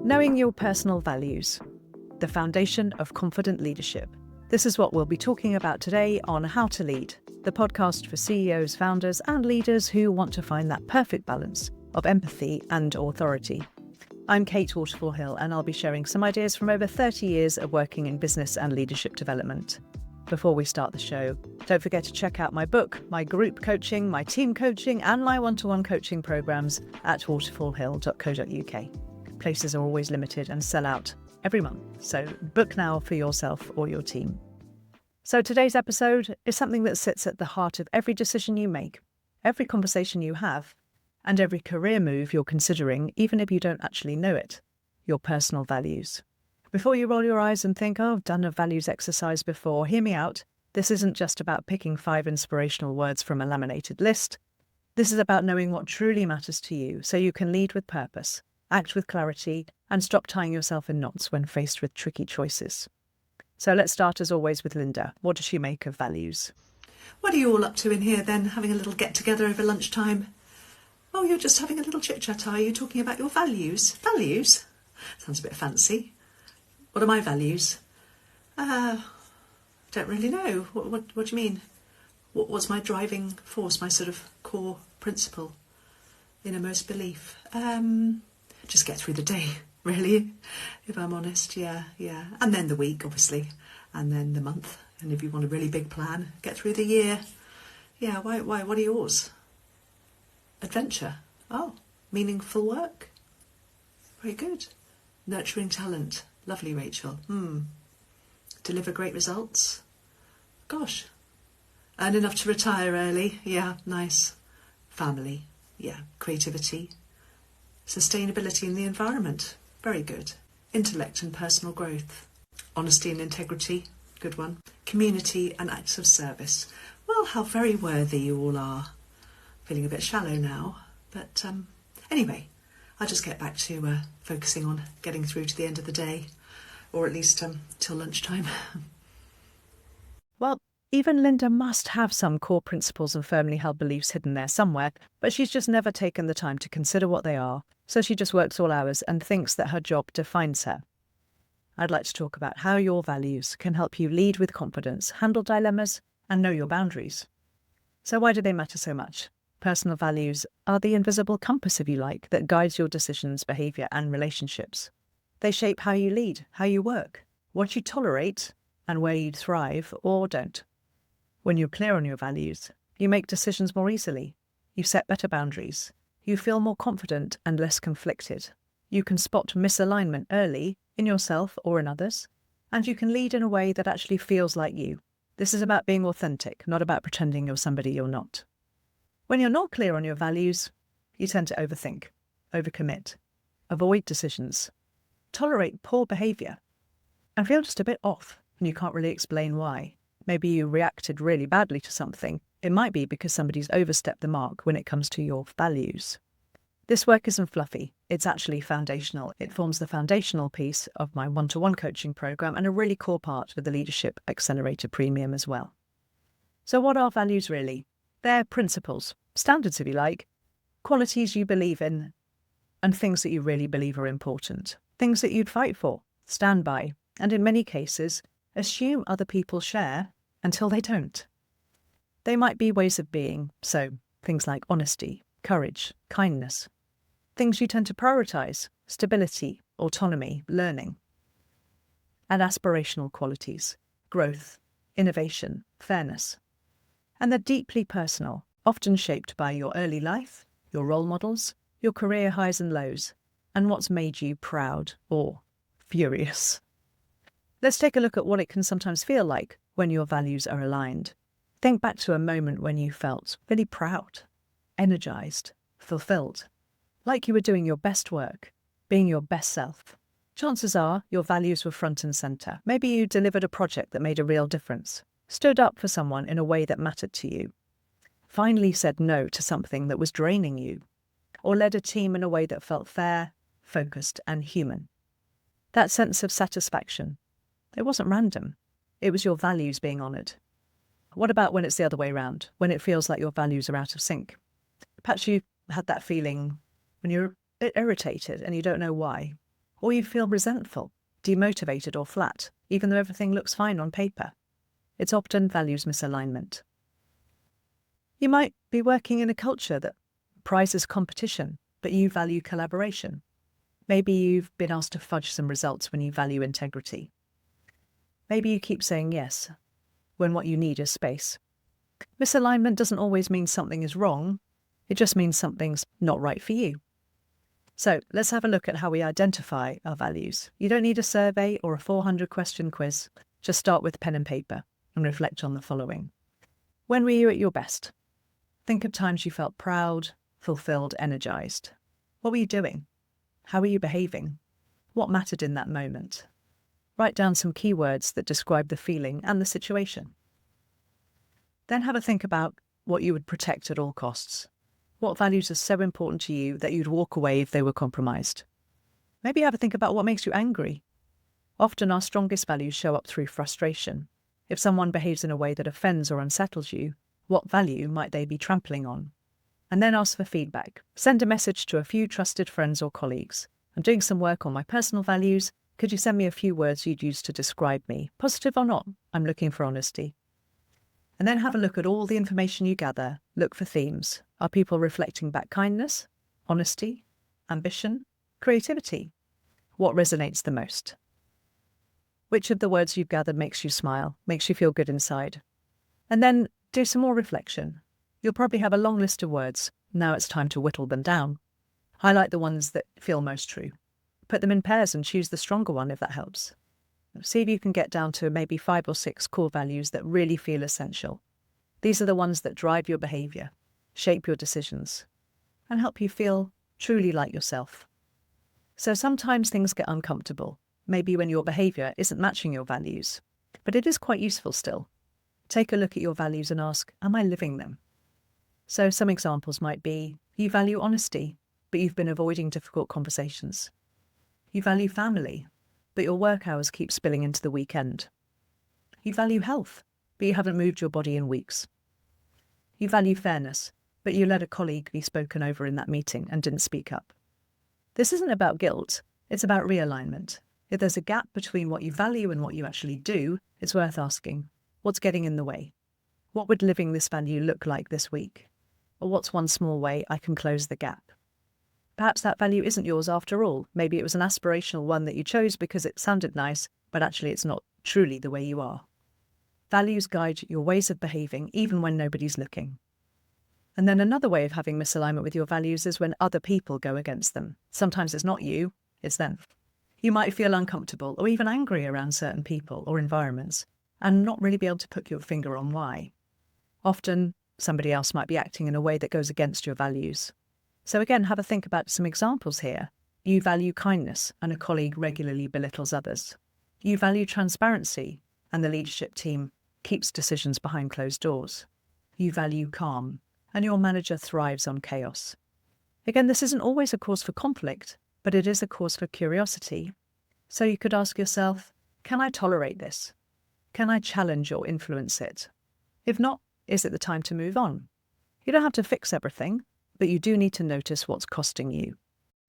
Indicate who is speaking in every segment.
Speaker 1: Knowing your personal values, the foundation of confident leadership. This is what we'll be talking about today on How to Lead, the podcast for CEOs, founders, and leaders who want to find that perfect balance of empathy and authority. I'm Kate Waterfall-Hill, and I'll be sharing some ideas from over 30 years of working in business and leadership development. Before we start the show, don't forget to check out my book, my group coaching, my team coaching, and my one-to-one coaching programs at waterfallhill.co.uk. Places are always limited and sell out every month, so book now for yourself or your team. So today's episode is something that sits at the heart of every decision you make, every conversation you have, and every career move you're considering, even if you don't actually know it: your personal values. Before you roll your eyes and think, oh, I've done a values exercise before, hear me out. This isn't just about picking 5 inspirational words from a laminated list. This is about knowing what truly matters to you so you can lead with purpose, act with clarity, and stop tying yourself in knots when faced with tricky choices. So let's start, as always, with Linda. What does she make of values?
Speaker 2: What are you all up to in here then, having a little get-together over lunchtime? Oh, you're just having a little chit-chat, are you, talking about your values? Values? Sounds a bit fancy. What are my values? Don't really know. What do you mean? What's my driving force, my sort of core principle, innermost belief? Just get through the day, really, if I'm honest. Yeah. And then the week, obviously, and then the month. And if you want a really big plan, get through the year. Yeah, why? What are yours? Adventure. Oh, meaningful work. Very good. Nurturing talent. Lovely, Rachel. Deliver great results. Gosh. Earn enough to retire early. Yeah, nice. Family. Yeah. Creativity. Sustainability in the environment. Very good. Intellect and personal growth. Honesty and integrity. Good one. Community and acts of service. Well, how very worthy you all are. Feeling a bit shallow now. But anyway, I'll just get back to focusing on getting through to the end of the day. Or at least till lunchtime.
Speaker 1: Well, even Linda must have some core principles and firmly held beliefs hidden there somewhere, but she's just never taken the time to consider what they are, so she just works all hours and thinks that her job defines her. I'd like to talk about how your values can help you lead with confidence, handle dilemmas, and know your boundaries. So why do they matter so much? Personal values are the invisible compass, if you like, that guides your decisions, behaviour, and relationships. They shape how you lead, how you work, what you tolerate, and where you thrive or don't. When you're clear on your values, you make decisions more easily. You set better boundaries. You feel more confident and less conflicted. You can spot misalignment early in yourself or in others, and you can lead in a way that actually feels like you. This is about being authentic, not about pretending you're somebody you're not. When you're not clear on your values, you tend to overthink, overcommit, avoid decisions, tolerate poor behaviour, and feel just a bit off, and you can't really explain why. Maybe you reacted really badly to something. It might be because somebody's overstepped the mark when it comes to your values. This work isn't fluffy. It's actually foundational. It forms the foundational piece of my one-to-one coaching program and a really core part of the Leadership Accelerator Premium as well. So what are values really? They're principles, standards if you like, qualities you believe in, and things that you really believe are important. Things that you'd fight for, stand by, and in many cases, assume other people share until they don't. They might be ways of being, so things like honesty, courage, kindness. Things you tend to prioritise: stability, autonomy, learning. And aspirational qualities: growth, innovation, fairness. And they're deeply personal, often shaped by your early life, your role models, your career highs and lows, and what's made you proud or furious. Let's take a look at what it can sometimes feel like when your values are aligned. Think back to a moment when you felt really proud, energised, fulfilled, like you were doing your best work, being your best self. Chances are your values were front and centre. Maybe you delivered a project that made a real difference, stood up for someone in a way that mattered to you, finally said no to something that was draining you, or led a team in a way that felt fair, focused, and human. That sense of satisfaction, it wasn't random. It was your values being honoured. What about when it's the other way around, when it feels like your values are out of sync? Perhaps you had that feeling when you're irritated and you don't know why. Or you feel resentful, demotivated or flat, even though everything looks fine on paper. It's often values misalignment. You might be working in a culture that prizes competition, but you value collaboration. Maybe you've been asked to fudge some results when you value integrity. Maybe you keep saying yes when what you need is space. Misalignment doesn't always mean something is wrong. It just means something's not right for you. So let's have a look at how we identify our values. You don't need a survey or a 400-question quiz. Just start with pen and paper and reflect on the following. When were you at your best? Think of times you felt proud, fulfilled, energized. What were you doing? How were you behaving? What mattered in that moment? Write down some keywords that describe the feeling and the situation. Then have a think about what you would protect at all costs. What values are so important to you that you'd walk away if they were compromised? Maybe have a think about what makes you angry. Often our strongest values show up through frustration. If someone behaves in a way that offends or unsettles you, what value might they be trampling on? And then ask for feedback. Send a message to a few trusted friends or colleagues. I'm doing some work on my personal values. Could you send me a few words you'd use to describe me? Positive or not, I'm looking for honesty. And then have a look at all the information you gather. Look for themes. Are people reflecting back kindness, honesty, ambition, creativity? What resonates the most? Which of the words you've gathered makes you smile, makes you feel good inside? And then do some more reflection. You'll probably have a long list of words. Now it's time to whittle them down. Highlight the ones that feel most true. Put them in pairs and choose the stronger one if that helps. See if you can get down to maybe 5 or 6 core values that really feel essential. These are the ones that drive your behaviour, shape your decisions, and help you feel truly like yourself. So sometimes things get uncomfortable, maybe when your behaviour isn't matching your values, but it is quite useful still. Take a look at your values and ask, am I living them? So some examples might be, you value honesty, but you've been avoiding difficult conversations. You value family, but your work hours keep spilling into the weekend. You value health, but you haven't moved your body in weeks. You value fairness, but you let a colleague be spoken over in that meeting and didn't speak up. This isn't about guilt, it's about realignment. If there's a gap between what you value and what you actually do, it's worth asking, what's getting in the way? What would living this value look like this week? Or what's one small way I can close the gap? Perhaps that value isn't yours after all. Maybe it was an aspirational one that you chose because it sounded nice, but actually it's not truly the way you are. Values guide your ways of behaving even when nobody's looking. And then another way of having misalignment with your values is when other people go against them. Sometimes it's not you, it's them. You might feel uncomfortable or even angry around certain people or environments and not really be able to put your finger on why. Often, somebody else might be acting in a way that goes against your values. So again, have a think about some examples here. You value kindness and a colleague regularly belittles others. You value transparency and the leadership team keeps decisions behind closed doors. You value calm and your manager thrives on chaos. Again, this isn't always a cause for conflict, but it is a cause for curiosity. So you could ask yourself, can I tolerate this? Can I challenge or influence it? If not, is it the time to move on? You don't have to fix everything, but you do need to notice what's costing you.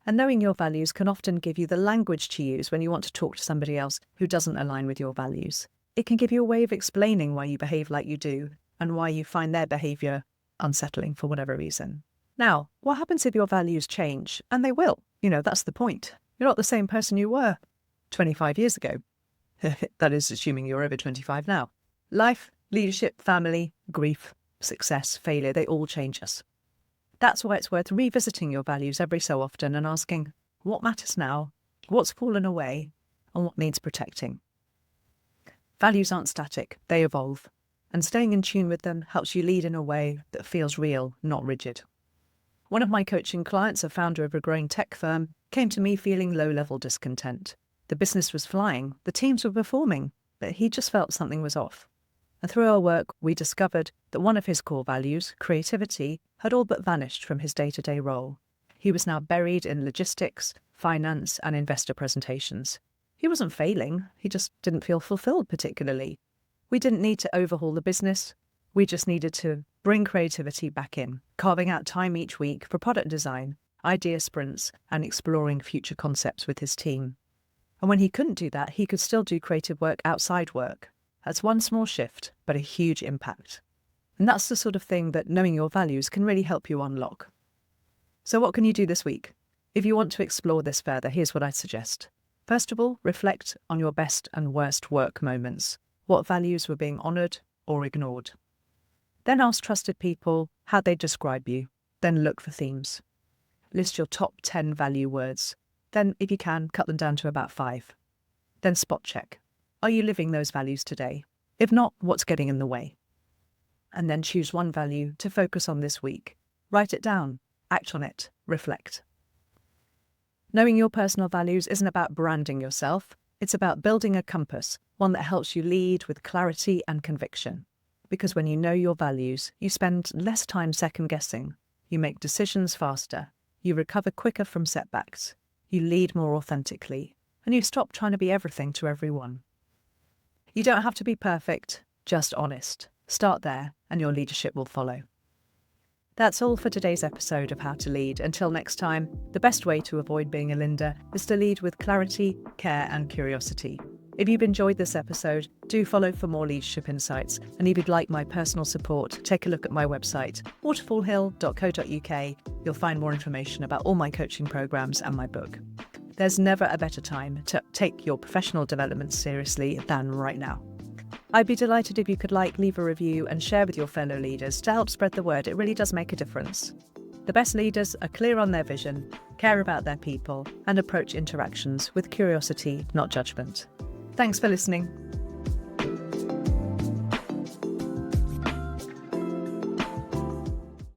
Speaker 1: And knowing your values can often give you the language to use when you want to talk to somebody else who doesn't align with your values. It can give you a way of explaining why you behave like you do and why you find their behaviour unsettling for whatever reason. Now, what happens if your values change? And they will. That's the point. You're not the same person you were 25 years ago. That is assuming you're over 25 now. Life, leadership, family, grief, success, failure, they all change us. That's why it's worth revisiting your values every so often and asking, what matters now, what's fallen away, and what needs protecting. Values aren't static, they evolve, and staying in tune with them helps you lead in a way that feels real, not rigid. One of my coaching clients, a founder of a growing tech firm, came to me feeling low-level discontent. The business was flying, the teams were performing, but he just felt something was off. And through our work, we discovered that one of his core values, creativity, had all but vanished from his day-to-day role. He was now buried in logistics, finance, and investor presentations. He wasn't failing, he just didn't feel fulfilled particularly. We didn't need to overhaul the business, we just needed to bring creativity back in, carving out time each week for product design, idea sprints, and exploring future concepts with his team. And when he couldn't do that, he could still do creative work outside work. That's one small shift, but a huge impact. And that's the sort of thing that knowing your values can really help you unlock. So what can you do this week? If you want to explore this further, here's what I'd suggest. First of all, reflect on your best and worst work moments. What values were being honoured or ignored? Then ask trusted people how they describe you. Then look for themes. List your top 10 value words. Then, if you can, cut them down to about 5. Then spot check. Are you living those values today? If not, what's getting in the way? And then choose one value to focus on this week. Write it down, act on it, reflect. Knowing your personal values isn't about branding yourself. It's about building a compass, one that helps you lead with clarity and conviction. Because when you know your values, you spend less time second-guessing. You make decisions faster. You recover quicker from setbacks. You lead more authentically. And you stop trying to be everything to everyone. You don't have to be perfect, just honest. Start there, and your leadership will follow. That's all for today's episode of How to Lead. Until next time, the best way to avoid being a Linda is to lead with clarity, care, and curiosity. If you've enjoyed this episode, do follow for more leadership insights. And if you'd like my personal support, take a look at my website, waterfallhill.co.uk. You'll find more information about all my coaching programs and my book. There's never a better time to take your professional development seriously than right now. I'd be delighted if you could leave a review and share with your fellow leaders to help spread the word. It really does make a difference. The best leaders are clear on their vision, care about their people, and approach interactions with curiosity, not judgment. Thanks for listening.